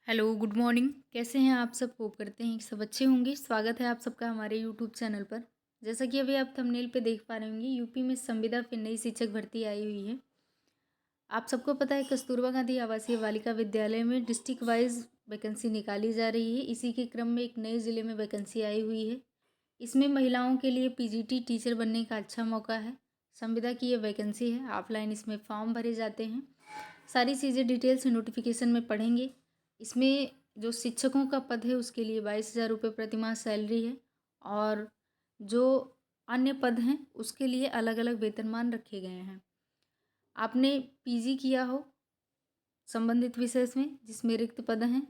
Hello, good morning. कैसे हैं आप सब? होप करते हैं कि सब अच्छे होंगे। स्वागत है आप सबका हमारे यूट्यूब चैनल पर। जैसा कि अभी आप थंबनेल पे देख पा रहे होंगे, यूपी में संविदा फिर नई शिक्षक भर्ती आई हुई है। आप सबको पता है कस्तूरबा गांधी आवासीय बालिका विद्यालय में डिस्ट्रिक्ट वाइज वैकेंसी निकाली जा रही है। इसी के क्रम में एक नए ज़िले में वैकेंसी आई हुई है। इसमें महिलाओं के लिए पीजीटी टीचर बनने का अच्छा मौका है। संविदा की ये वैकेंसी है। ऑफलाइन इसमें फॉर्म भरे जाते हैं। सारी चीज़ें डिटेल से नोटिफिकेशन में पढ़ेंगे। इसमें जो शिक्षकों का पद है उसके लिए 22,000 रुपये प्रतिमाह सैलरी है, और जो अन्य पद हैं उसके लिए अलग अलग वेतनमान रखे गए हैं। आपने पीजी किया हो संबंधित विषय में जिसमें रिक्त पद हैं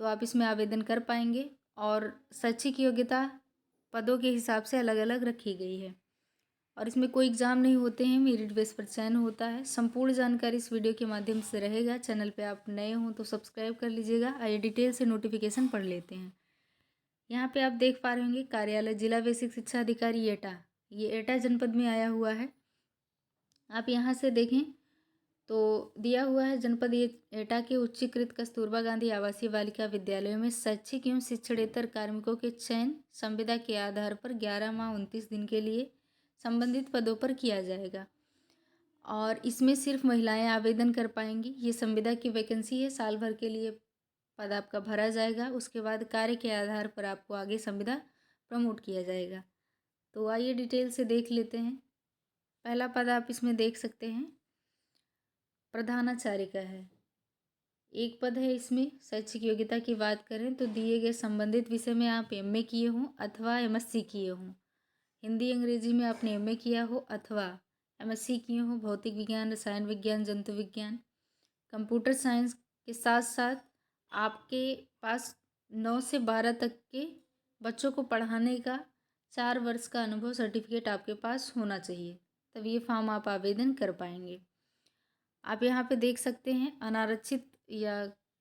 तो आप इसमें आवेदन कर पाएंगे, और शैक्षिक योग्यता पदों के हिसाब से अलग अलग रखी गई है, और इसमें कोई एग्ज़ाम नहीं होते हैं, मेरिट बेस पर चयन होता है। संपूर्ण जानकारी इस वीडियो के माध्यम से रहेगा। चैनल पे आप नए हों तो सब्सक्राइब कर लीजिएगा। आइए डिटेल से नोटिफिकेशन पढ़ लेते हैं। यहाँ पे आप देख पा रहे होंगे कार्यालय जिला बेसिक शिक्षा अधिकारी एटा, ये एटा जनपद में आया हुआ है। आप यहाँ से देखें तो दिया हुआ है जनपद एटा के उच्चीकृत कस्तूरबा गांधी आवासीय बालिका विद्यालयों में शैक्षिक एवं शिक्षणेतर कार्मिकों के चयन संविदा के आधार पर 11 माह 29 दिन के लिए संबंधित पदों पर किया जाएगा, और इसमें सिर्फ महिलाएं आवेदन कर पाएंगी। ये संविदा की वैकेंसी है, साल भर के लिए पद आपका भरा जाएगा। उसके बाद कार्य के आधार पर आपको आगे संविदा प्रमोट किया जाएगा। तो आइए डिटेल से देख लेते हैं। पहला पद आप इसमें देख सकते हैं प्रधानाचार्य का है। एक पद है इसमें। शैक्षिक योग्यता की बात करें तो दिए गए संबंधित विषय में आप एमए किए हों अथवा एमएससी किए हों। हिंदी अंग्रेजी में आपने एमए किया हो अथवा एमएससी किए हो। भौतिक विज्ञान, रसायन विज्ञान, जंतु विज्ञान, कंप्यूटर साइंस के साथ साथ आपके पास 9 से 12 तक के बच्चों को पढ़ाने का 4 वर्ष का अनुभव सर्टिफिकेट आपके पास होना चाहिए, तब ये फॉर्म आप आवेदन कर पाएंगे। आप यहाँ पे देख सकते हैं अनारक्षित या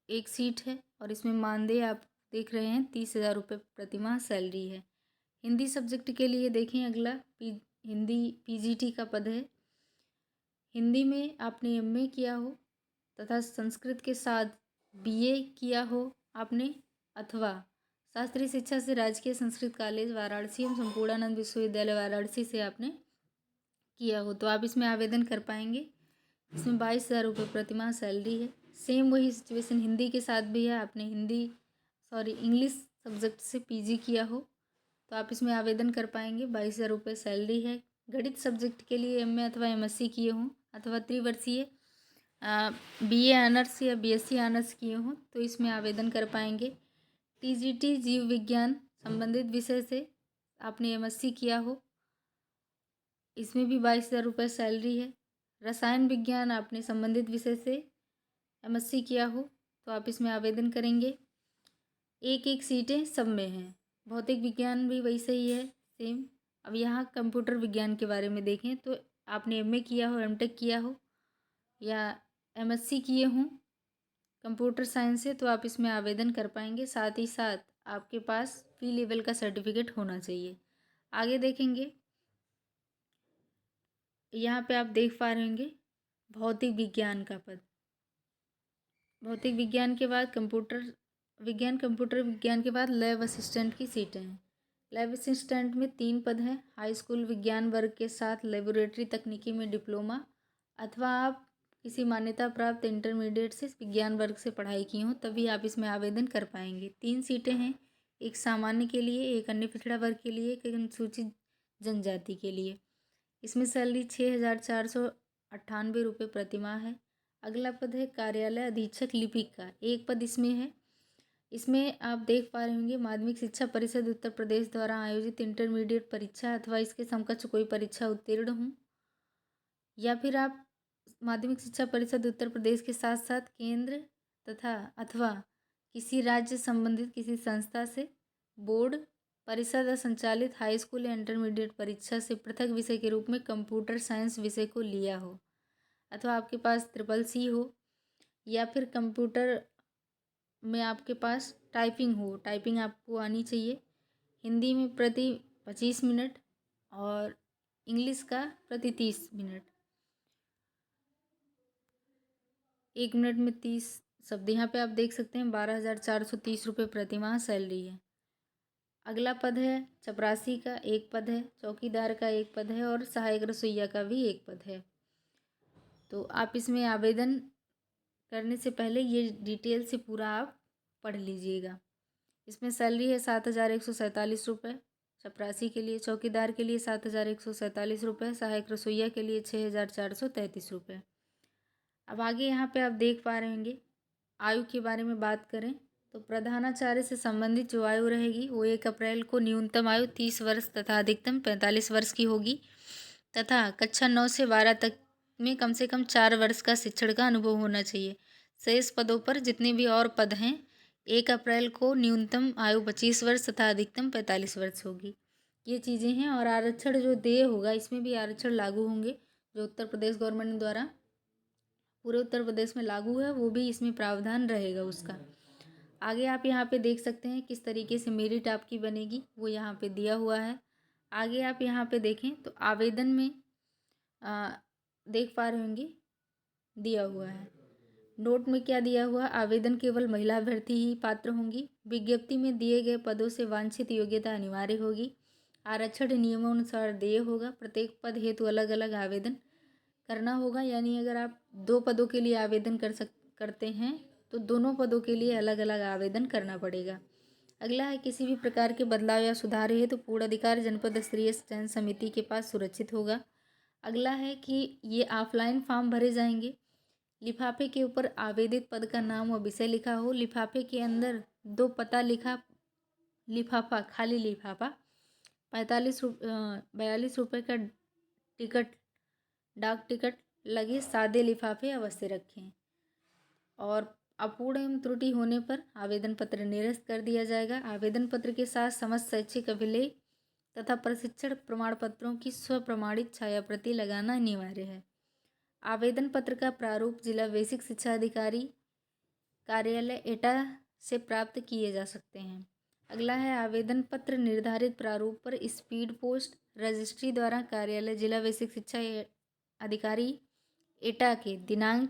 एक सीट है, और इसमें मानदेय आप देख रहे हैं 30,000 रुपये प्रतिमाह सैलरी है। हिंदी सब्जेक्ट के लिए देखें अगला हिंदी पीजीटी का पद है। हिंदी में आपने एमए किया हो तथा संस्कृत के साथ बीए किया हो आपने, अथवा शास्त्रीय शिक्षा से राजकीय संस्कृत कॉलेज वाराणसी एवं संपूर्णानंद विश्वविद्यालय वाराणसी से आपने किया हो तो आप इसमें आवेदन कर पाएंगे। इसमें 22,000 रुपये प्रतिमाह सैलरी है। सेम वही सिचुएशन हिंदी के साथ भी है। आपने इंग्लिश सब्जेक्ट से पीजी किया हो तो आप इसमें आवेदन कर पाएंगे। 22,000 रुपये सैलरी है। गणित सब्जेक्ट के लिए एमए अथवा एमएससी किए हों अथवा त्रिवर्षीय बीए ऑनर्स या बीएससी ऑनर्स किए हों तो इसमें आवेदन कर पाएंगे। टीजीटी जीव विज्ञान संबंधित विषय से आपने एमएससी किया हो, इसमें भी 22,000 रुपये सैलरी है। रसायन विज्ञान आपने संबंधित विषय से एमएससी किया हो तो आप इसमें आवेदन करेंगे। एक एक सीटें सब में हैं। भौतिक विज्ञान भी वैसे ही है, सेम। अब यहाँ कंप्यूटर विज्ञान के बारे में देखें तो आपने एमए किया हो, एमटेक किया हो या एमएससी किए हों कंप्यूटर साइंस से तो आप इसमें आवेदन कर पाएंगे। साथ ही साथ आपके पास पी लेवल का सर्टिफिकेट होना चाहिए। आगे देखेंगे, यहाँ पे आप देख पा रहे होंगे भौतिक विज्ञान का पद। भौतिक विज्ञान के बाद कंप्यूटर विज्ञान के बाद लैब असिस्टेंट की सीटें हैं। लैब असिस्टेंट में 3 पद हैं। हाई स्कूल विज्ञान वर्ग के साथ लेबोरेटरी तकनीकी में डिप्लोमा, अथवा आप किसी मान्यता प्राप्त इंटरमीडिएट से विज्ञान वर्ग से पढ़ाई की हों तभी आप इसमें आवेदन कर पाएंगे। 3 सीटें हैं, एक सामान्य के लिए, एक अन्य पिछड़ा वर्ग के लिए, एक अनुसूचित जनजाति के लिए। इसमें सैलरी 6,498 रुपये प्रतिमाह है। अगला पद है कार्यालय अधीक्षक लिपिक का। एक पद इसमें है। इसमें आप देख पा रहे होंगे माध्यमिक शिक्षा परिषद उत्तर प्रदेश द्वारा आयोजित इंटरमीडिएट परीक्षा अथवा इसके समकक्ष कोई परीक्षा उत्तीर्ण हूँ, या फिर आप माध्यमिक शिक्षा परिषद उत्तर प्रदेश के साथ साथ केंद्र तथा अथवा किसी राज्य संबंधित किसी संस्था से बोर्ड परिषद संचालित हाई स्कूल या इंटरमीडिएट परीक्षा से पृथक विषय के रूप में कंप्यूटर साइंस विषय को लिया हो, अथवा आपके पास CCC हो, या फिर कंप्यूटर में आपके पास टाइपिंग हो। टाइपिंग आपको आनी चाहिए। हिंदी में प्रति 25 मिनट और इंग्लिश का प्रति 30 मिनट। 1 मिनट में 30 शब्द यहाँ पे आप देख सकते हैं 12,430 रुपये प्रतिमाह सैलरी है। अगला पद है चपरासी का एक पद है, चौकीदार का एक पद है और सहायक रसोइया का भी एक पद है। तो आप इसमें आवेदन करने से पहले ये डिटेल से पूरा आप पढ़ लीजिएगा। इसमें सैलरी है 7,147 रुपये चपरासी के लिए, चौकीदार के लिए 7,147 रुपये, सहायक रसोइया के लिए 6,433 रुपये। अब आगे यहाँ पे आप देख पा रहे होंगे आयु के बारे में बात करें तो प्रधानाचार्य से संबंधित जो आयु रहेगी वो 1 अप्रैल को न्यूनतम आयु 30 वर्ष तथा अधिकतम 45 वर्ष की होगी तथा कक्षा 9 से 12 तक में कम से कम 4 वर्ष का शिक्षण का अनुभव होना चाहिए। शेष पदों पर जितने भी और पद हैं 1 अप्रैल को न्यूनतम आयु 25 वर्ष तथा अधिकतम 45 वर्ष होगी। ये चीज़ें हैं। और आरक्षण जो देय होगा इसमें भी आरक्षण लागू होंगे जो उत्तर प्रदेश गवर्नमेंट द्वारा पूरे उत्तर प्रदेश में लागू है, वो भी इसमें प्रावधान रहेगा उसका। आगे आप यहाँ पे देख सकते हैं किस तरीके से मेरिट आपकी बनेगी वो यहाँ पे दिया हुआ है। आगे आप यहाँ पे देखें तो आवेदन में देख पा रहे होंगे दिया हुआ है। नोट में क्या दिया हुआ, आवेदन केवल महिला अभ्यर्थी ही पात्र होंगी। विज्ञप्ति में दिए गए पदों से वांछित योग्यता अनिवार्य होगी। आरक्षण नियमानुसार देय होगा। प्रत्येक पद हेतु अलग अलग आवेदन करना होगा। यानी अगर आप 2 पदों के लिए आवेदन करते हैं तो दोनों पदों के लिए अलग अलग आवेदन करना पड़ेगा। अगला है किसी भी प्रकार के बदलाव या सुधार है तो पूर्ण अधिकार जनपद स्तरीय चयन समिति के पास सुरक्षित होगा। अगला है कि ये ऑफलाइन फॉर्म भरे जाएंगे। लिफाफे के ऊपर आवेदित पद का नाम व विषय लिखा हो। लिफाफे के अंदर 2 पता लिखा लिफाफा, खाली लिफाफा 42 रुपये का टिकट, डाक टिकट लगे सादे लिफाफे अवश्य रखें। और अपूर्ण एवं त्रुटि होने पर आवेदन पत्र निरस्त कर दिया जाएगा। आवेदन पत्र के साथ समस्त शैक्षिक अभिलेख तथा प्रशिक्षण प्रमाण पत्रों की स्वप्रमाणित छायाप्रति लगाना अनिवार्य है। आवेदन पत्र का प्रारूप जिला बेसिक शिक्षा अधिकारी कार्यालय एटा से प्राप्त किए जा सकते हैं। अगला है आवेदन पत्र निर्धारित प्रारूप पर स्पीड पोस्ट रजिस्ट्री द्वारा कार्यालय जिला बेसिक शिक्षा अधिकारी एटा के दिनांक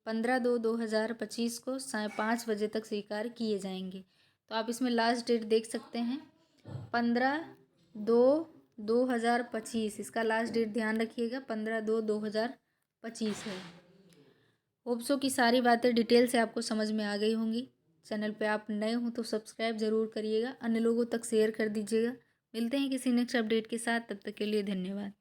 15/2/2025 को 5:30 बजे तक स्वीकार किए जाएंगे। तो आप इसमें लास्ट डेट देख सकते हैं 15/2/2025, इसका लास्ट डेट ध्यान रखिएगा 15/2/2025 है। होप्सो की सारी बातें डिटेल से आपको समझ में आ गई होंगी। चैनल पे आप नए हो तो सब्सक्राइब ज़रूर करिएगा, अन्य लोगों तक शेयर कर दीजिएगा। मिलते हैं किसी नेक्स्ट अपडेट के साथ, तब तक के लिए धन्यवाद।